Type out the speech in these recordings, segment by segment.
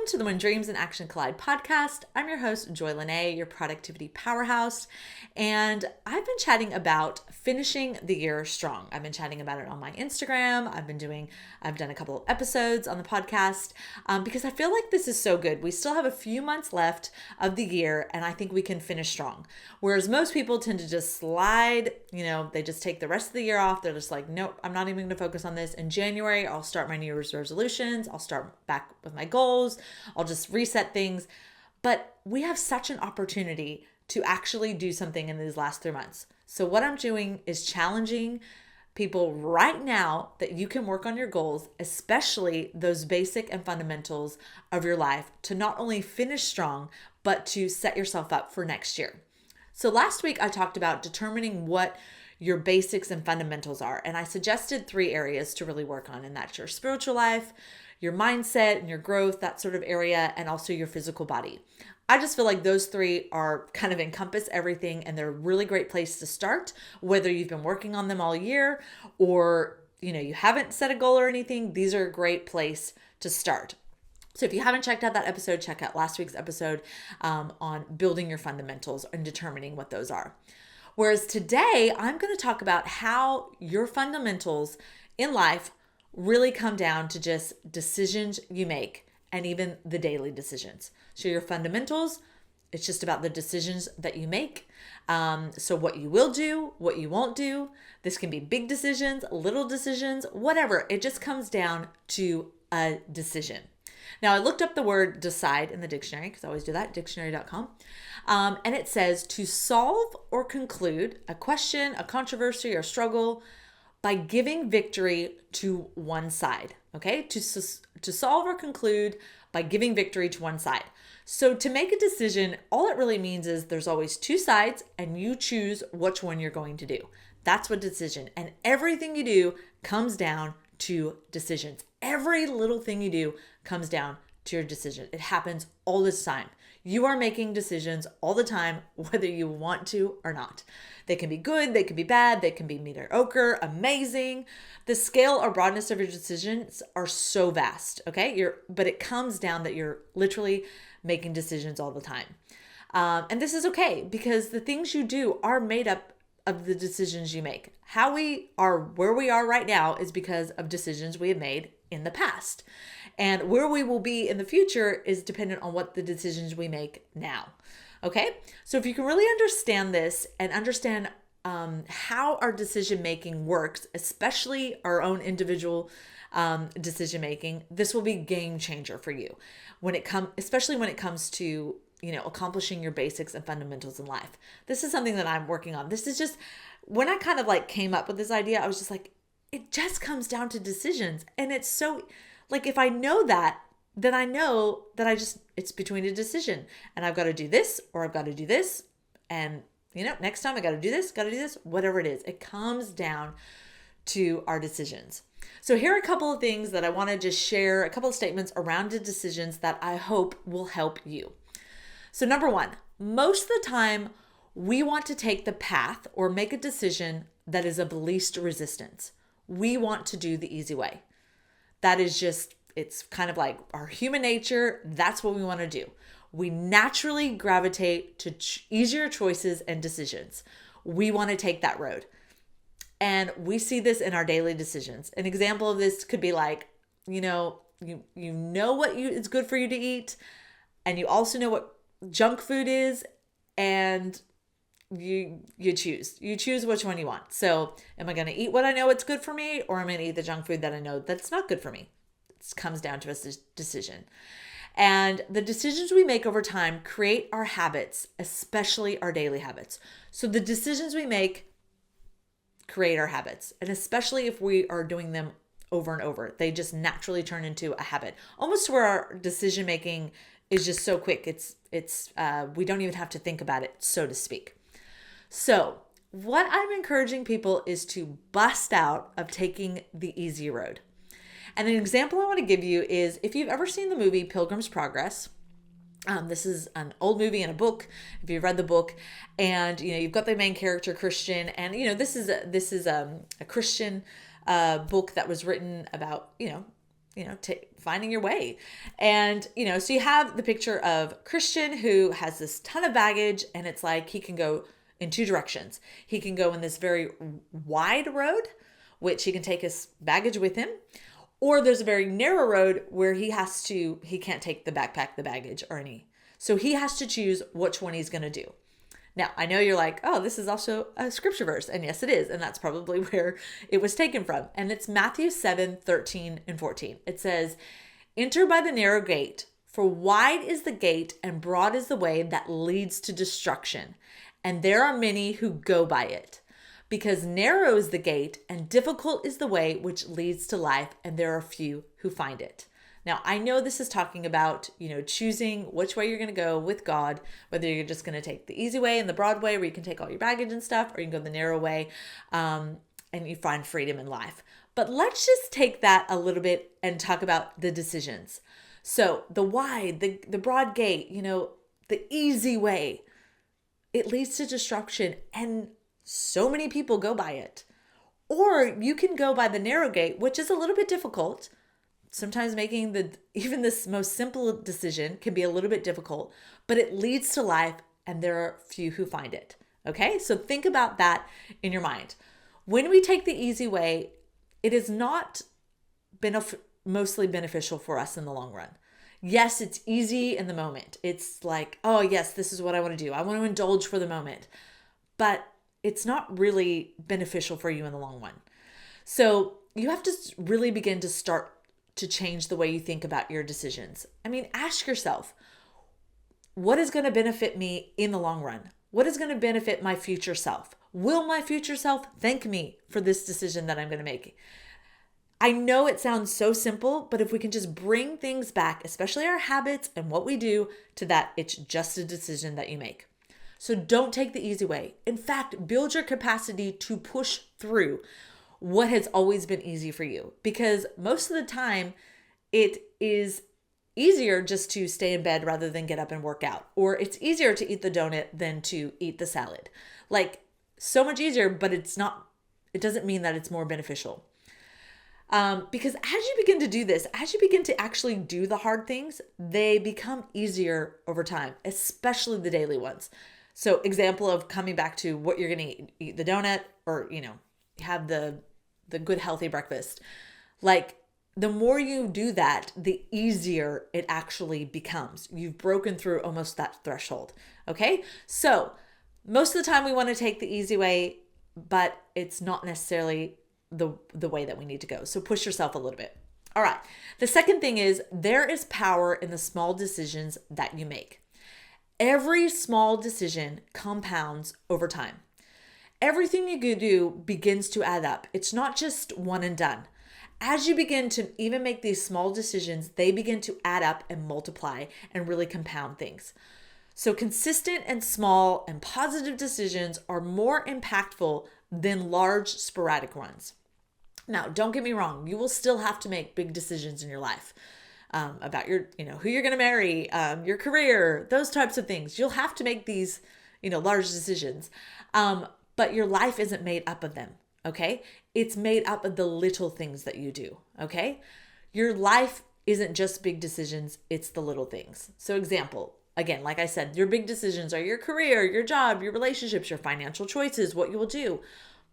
Welcome to the When Dreams and Action Collide podcast. I'm your host, Joy Lene, your productivity powerhouse, and I've been chatting about finishing the year strong. I've been chatting about it on my Instagram. I've done a couple of episodes on the podcast because I feel like this is so good. We still have a few months left of the year, and I think we can finish strong. Whereas most people tend to just slide, they just take the rest of the year off. They're just like, nope, I'm not even going to focus on this. In January, I'll start my New Year's resolutions. I'll start back with my goals. I'll just reset things. But we have such an opportunity to actually do something in these last 3 months. So what I'm doing is challenging people right now that you can work on your goals, especially those basic and fundamentals of your life, to not only finish strong, but to set yourself up for next year. So last week I talked about determining what your basics and fundamentals are. And I suggested 3 areas to really work on, and that's your spiritual life, your mindset and your growth, that sort of area, and also your physical body. I just feel like those 3 are kind of encompass everything, and they're a really great place to start, whether you've been working on them all year or you haven't set a goal or anything. These are a great place to start. So if you haven't checked out that episode, check out last week's episode on building your fundamentals and determining what those are. Whereas today, I'm going to talk about how your fundamentals in life really come down to just decisions you make and even the daily decisions. So your fundamentals, it's just about the decisions that you make. So what you will do, what you won't do. This can be big decisions, little decisions, whatever. It just comes down to a decision. Now, I looked up the word decide in the dictionary, because I always do that, dictionary.com. And it says to solve or conclude a question, a controversy, or struggle by giving victory to one side. Okay? To solve or conclude by giving victory to one side. So to make a decision, all it really means is there's always 2 sides and you choose which one you're going to do. That's what decision. And everything you do comes down to decisions. Every little thing you do comes down to your decision. It happens all the time. You are making decisions all the time, whether you want to or not. They can be good, they can be bad, they can be mediocre, amazing. The scale or broadness of your decisions are so vast, okay? But it comes down that you're literally making decisions all the time. And this is okay, because the things you do are made up of the decisions you make. How we are where we are right now is because of decisions we have made in the past. And where we will be in the future is dependent on what the decisions we make now. Okay? So if you can really understand this and understand how our decision making works, especially our own individual decision making, this will be a game changer for you especially when it comes to accomplishing your basics and fundamentals in life. This is something that I'm working on. This is just, when I kind of came up with this idea, I was just like, it just comes down to decisions. And it's so, if I know that, then I know that it's between a decision, and I've got to do this, or I've got to do this. And, next time I got to do this, whatever it is, it comes down to our decisions. So here are a couple of things that I want to just share, a couple of statements around the decisions that I hope will help you. So number 1, most of the time we want to take the path or make a decision that is of least resistance. We want to do the easy way. That is just, it's kind of like our human nature. That's what we want to do. We naturally gravitate to easier choices and decisions. We want to take that road. And we see this in our daily decisions. An example of this could be you know what is good for you to eat, and you also know what junk food is, and you choose which one you want. So am I going to eat what I know it's good for me, or am I going to eat the junk food that I know that's not good for me? It comes down to a decision. And the decisions we make over time create our habits, especially our daily habits. So the decisions we make create our habits, and especially if we are doing them over and over, they just naturally turn into a habit, almost where our decision making is just so quick. It's we don't even have to think about it, so to speak. So what I'm encouraging people is to bust out of taking the easy road. And an example I want to give you is, if you've ever seen the movie Pilgrim's Progress. This is an old movie and a book, if you've read the book, and you've got the main character Christian, and this is a Christian book that was written about finding your way. And, so you have the picture of Christian who has this ton of baggage, and it's like he can go in two directions. He can go in this very wide road, which he can take his baggage with him, or there's a very narrow road where he can't take the backpack, the baggage, or any. So he has to choose which one he's going to do. Now, I know you're like, oh, this is also a scripture verse. And yes, it is. And that's probably where it was taken from. And it's Matthew 7:13-14. It says, "Enter by the narrow gate, for wide is the gate and broad is the way that leads to destruction. And there are many who go by it. Because narrow is the gate and difficult is the way which leads to life, and there are few who find it." Now, I know this is talking about, choosing which way you're going to go with God, whether you're just going to take the easy way and the broad way where you can take all your baggage and stuff, or you can go the narrow way and you find freedom in life. But let's just take that a little bit and talk about the decisions. So the wide, the broad gate, the easy way, it leads to destruction, and so many people go by it. Or you can go by the narrow gate, which is a little bit difficult. Sometimes making even this most simple decision can be a little bit difficult, but it leads to life, and there are few who find it. Okay, so think about that in your mind. When we take the easy way, it is not mostly beneficial for us in the long run. Yes, it's easy in the moment. It's like, oh yes, this is what I want to do. I want to indulge for the moment, but it's not really beneficial for you in the long run. So you have to really begin to start to change the way you think about your decisions. I mean, ask yourself, what is going to benefit me in the long run? What is going to benefit my future self? Will my future self thank me for this decision that I'm going to make? I know it sounds so simple, but if we can just bring things back, especially our habits and what we do, to that, it's just a decision that you make. So don't take the easy way. In fact, build your capacity to push through what has always been easy for you, because most of the time it is easier just to stay in bed rather than get up and work out, or it's easier to eat the donut than to eat the salad. Like, so much easier, but it doesn't mean that it's more beneficial. Because as you begin to do this, as you begin to actually do the hard things, they become easier over time, especially the daily ones. So example of coming back to what you're going to eat the donut, or, have the good healthy breakfast. Like, the more you do that, the easier it actually becomes. You've broken through almost that threshold. Okay. So most of the time we want to take the easy way, but it's not necessarily the way that we need to go. So push yourself a little bit. All right. The second thing is, there is power in the small decisions that you make. Every small decision compounds over time. Everything you do begins to add up. It's not just one and done. As you begin to even make these small decisions, they begin to add up and multiply and really compound things. So consistent and small and positive decisions are more impactful than large sporadic ones. Now, don't get me wrong. You will still have to make big decisions in your life about your, who you're going to marry, your career, those types of things. You'll have to make these, large decisions. But your life isn't made up of them, okay? It's made up of the little things that you do, okay? Your life isn't just big decisions, it's the little things. So example, again, like I said, your big decisions are your career, your job, your relationships, your financial choices, what you will do.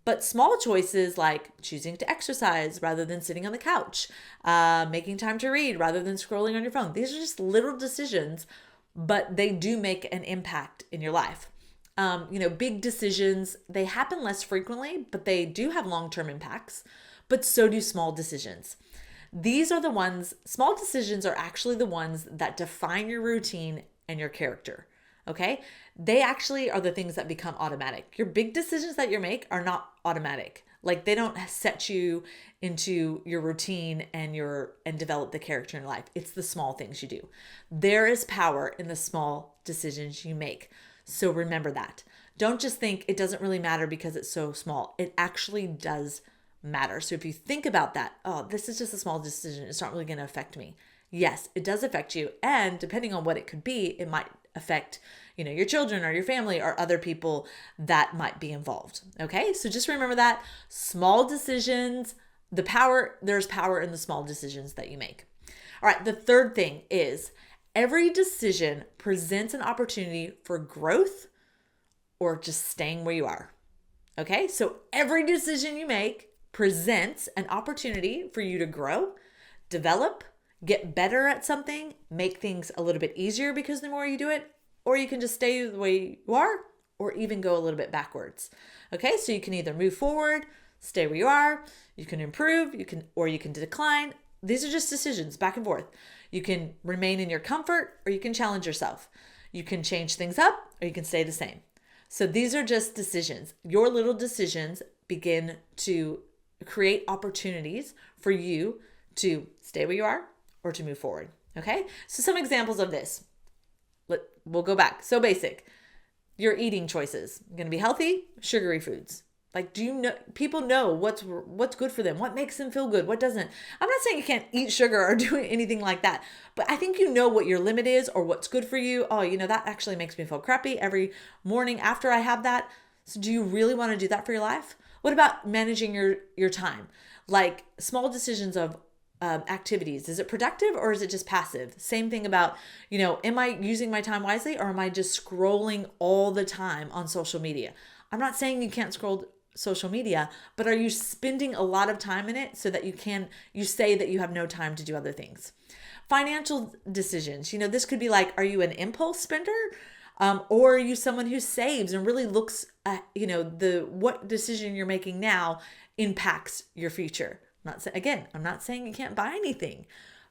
But small choices like choosing to exercise rather than sitting on the couch, making time to read rather than scrolling on your phone. These are just little decisions, but they do make an impact in your life. Big decisions, they happen less frequently, but they do have long-term impacts, but so do small decisions. These are the ones, small decisions are actually the ones that define your routine and your character, okay? They actually are the things that become automatic. Your big decisions that you make are not automatic. Like, they don't set you into your routine and develop the character in your life. It's the small things you do. There is power in the small decisions you make. So remember that. Don't just think it doesn't really matter because it's so small. It actually does matter. So if you think about that, oh, this is just a small decision, it's not really going to affect me. Yes, it does affect you. And depending on what it could be, it might affect, your children or your family or other people that might be involved. Okay. So just remember that small decisions there's power in the small decisions that you make. All right, the third thing is every decision presents an opportunity for growth or just staying where you are. Okay, so every decision you make presents an opportunity for you to grow, develop, get better at something, make things a little bit easier because the more you do it, or you can just stay the way you are, or even go a little bit backwards. Okay, so you can either move forward, stay where you are, you can improve, you can decline. These are just decisions back and forth. You can remain in your comfort or you can challenge yourself. You can change things up or you can stay the same. So these are just decisions. Your little decisions begin to create opportunities for you to stay where you are or to move forward. Okay, so some examples of this. We'll go back. So basic. Your eating choices. Going to be healthy, sugary foods. Like, do you know, people know what's good for them, what makes them feel good, what doesn't. I'm not saying you can't eat sugar or do anything like that, but I think you know what your limit is or what's good for you. Oh, that actually makes me feel crappy every morning after I have that. So do you really want to do that for your life? What about managing your time? Like small decisions of activities. Is it productive or is it just passive? Same thing about, am I using my time wisely or am I just scrolling all the time on social media? I'm not saying you can't scroll social media, but are you spending a lot of time in it so that you say that you have no time to do other things? Financial decisions. This could be like, are you an impulse spender? Or are you someone who saves and really looks at, what decision you're making now impacts your future? I'm not saying you can't buy anything,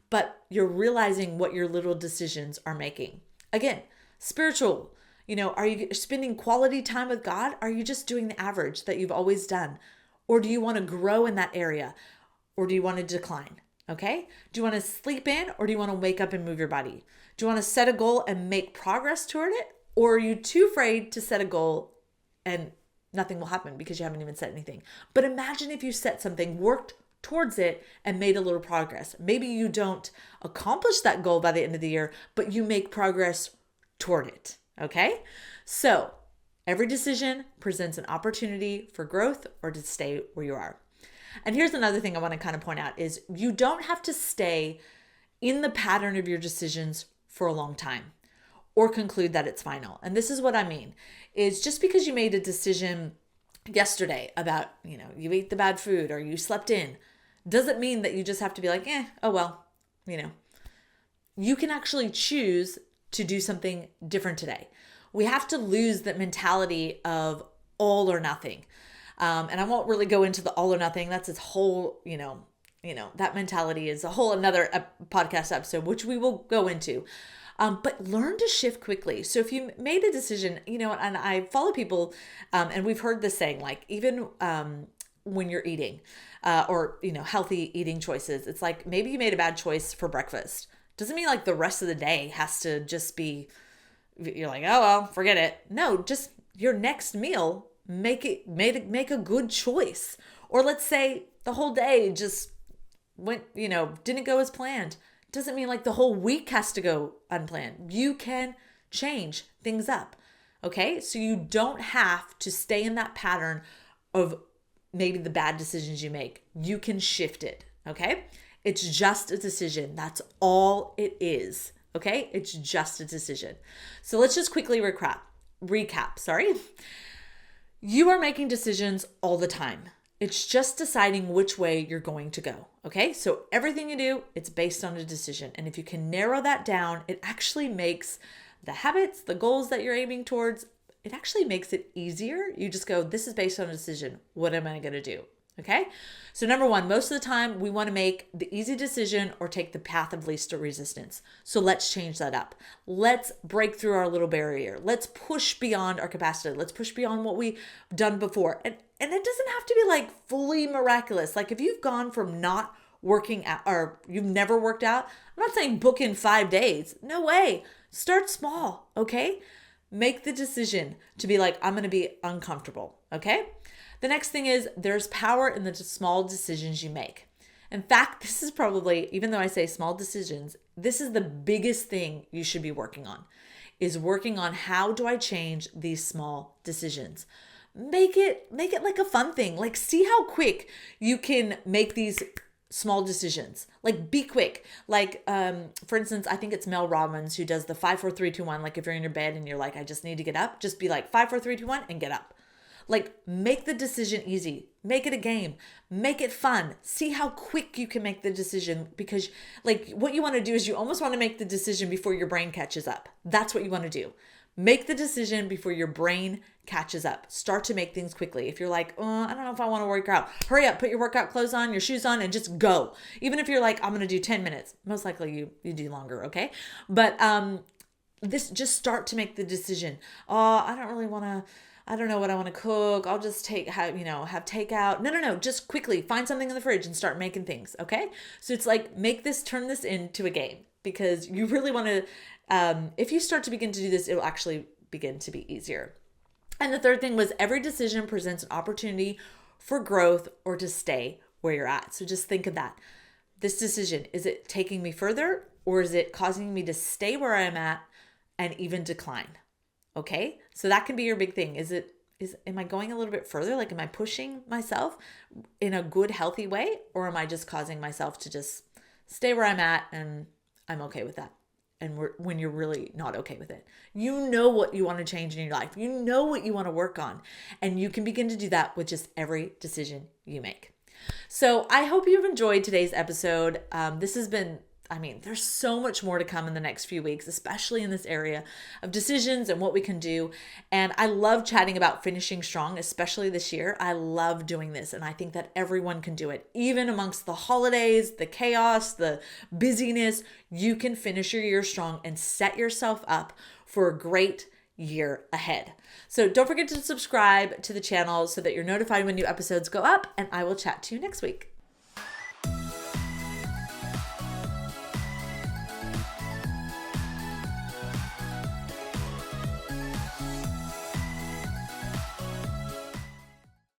but you're realizing what your little decisions are making. Again, spiritual. Are you spending quality time with God? Are you just doing the average that you've always done? Or do you want to grow in that area? Or do you want to decline? Okay? Do you want to sleep in or do you want to wake up and move your body? Do you want to set a goal and make progress toward it? Or are you too afraid to set a goal and nothing will happen because you haven't even set anything? But imagine if you set something, worked towards it and made a little progress. Maybe you don't accomplish that goal by the end of the year, but you make progress toward it. Okay? So every decision presents an opportunity for growth or to stay where you are. And here's another thing I want to kind of point out is you don't have to stay in the pattern of your decisions for a long time or conclude that it's final. And this is what I mean is just because you made a decision yesterday about, you ate the bad food or you slept in, doesn't mean that you just have to be like, oh well, you can actually choose to do something different today. We have to lose the mentality of all or nothing. And I won't really go into the all or nothing. That's its whole, that mentality is a whole another podcast episode, which we will go into. But learn to shift quickly. So if you made a decision, and I follow people, and we've heard this saying, like even when you're eating or, healthy eating choices, it's like maybe you made a bad choice for breakfast. Doesn't mean like the rest of the day has to just be, you're like, oh, well, forget it. No, just your next meal, make a good choice. Or let's say the whole day just went, didn't go as planned. Doesn't mean like the whole week has to go unplanned. You can change things up. Okay. So you don't have to stay in that pattern of maybe the bad decisions you make. You can shift it. Okay. It's just a decision. That's all it is. Okay? It's just a decision. So let's just quickly recap. You are making decisions all the time. It's just deciding which way you're going to go. Okay? So everything you do, it's based on a decision. And if you can narrow that down, it actually makes the habits, the goals that you're aiming towards, it actually makes it easier. You just go, this is based on a decision. What am I going to do? Okay. So number one, most of the time we want to make the easy decision or take the path of least resistance. So let's change that up. Let's break through our little barrier. Let's push beyond our capacity. Let's push beyond what we've done before. And it doesn't have to be like fully miraculous. Like if you've gone from not working out or you've never worked out, I'm not saying book in 5 days. No way. Start small. Okay. Make the decision to be like, I'm going to be uncomfortable. Okay. The next thing is there's power in the small decisions you make. In fact, this is probably, even though I say small decisions, this is the biggest thing you should be working on, is working on how do I change these small decisions. make it like a fun thing. Like, see how quick you can make these small decisions. Like, be quick. Like, for instance, I think it's Mel Robbins who does the 5, 4, 3, 2, 1. Like, if you're in your bed and you're like, I just need to get up, just be like 5, 4, 3, 2, 1 and get up. Like, make the decision easy. Make it a game. Make it fun. See how quick you can make the decision, because like what you want to do is you almost want to make the decision before your brain catches up. That's what you want to do. Make the decision before your brain catches up. Start to make things quickly. If you're like, oh, I don't know if I want to work out, hurry up, put your workout clothes on, your shoes on, and just go. Even if you're like, I'm going to do 10 minutes, most likely you do longer. Okay. But, this, just start to make the decision. Oh, I don't know what I want to cook. I'll just have takeout. No. Just quickly find something in the fridge and start making things. Okay. So it's like, turn this into a game, because you really want to, if you start to begin to do this, it'll actually begin to be easier. And the third thing was, every decision presents an opportunity for growth or to stay where you're at. So just think of that. This decision, is it taking me further, or is it causing me to stay where I'm at and even decline? Okay. So that can be your big thing. Am I going a little bit further? Like, am I pushing myself in a good, healthy way? Or am I just causing myself to just stay where I'm at and I'm okay with that? And when you're really not okay with it, you know what you want to change in your life. You know what you want to work on, and you can begin to do that with just every decision you make. So I hope you've enjoyed today's episode. This has been, there's so much more to come in the next few weeks, especially in this area of decisions and what we can do. And I love chatting about finishing strong, especially this year. I love doing this. And I think that everyone can do it. Even amongst the holidays, the chaos, the busyness, you can finish your year strong and set yourself up for a great year ahead. So don't forget to subscribe to the channel so that you're notified when new episodes go up, and I will chat to you next week.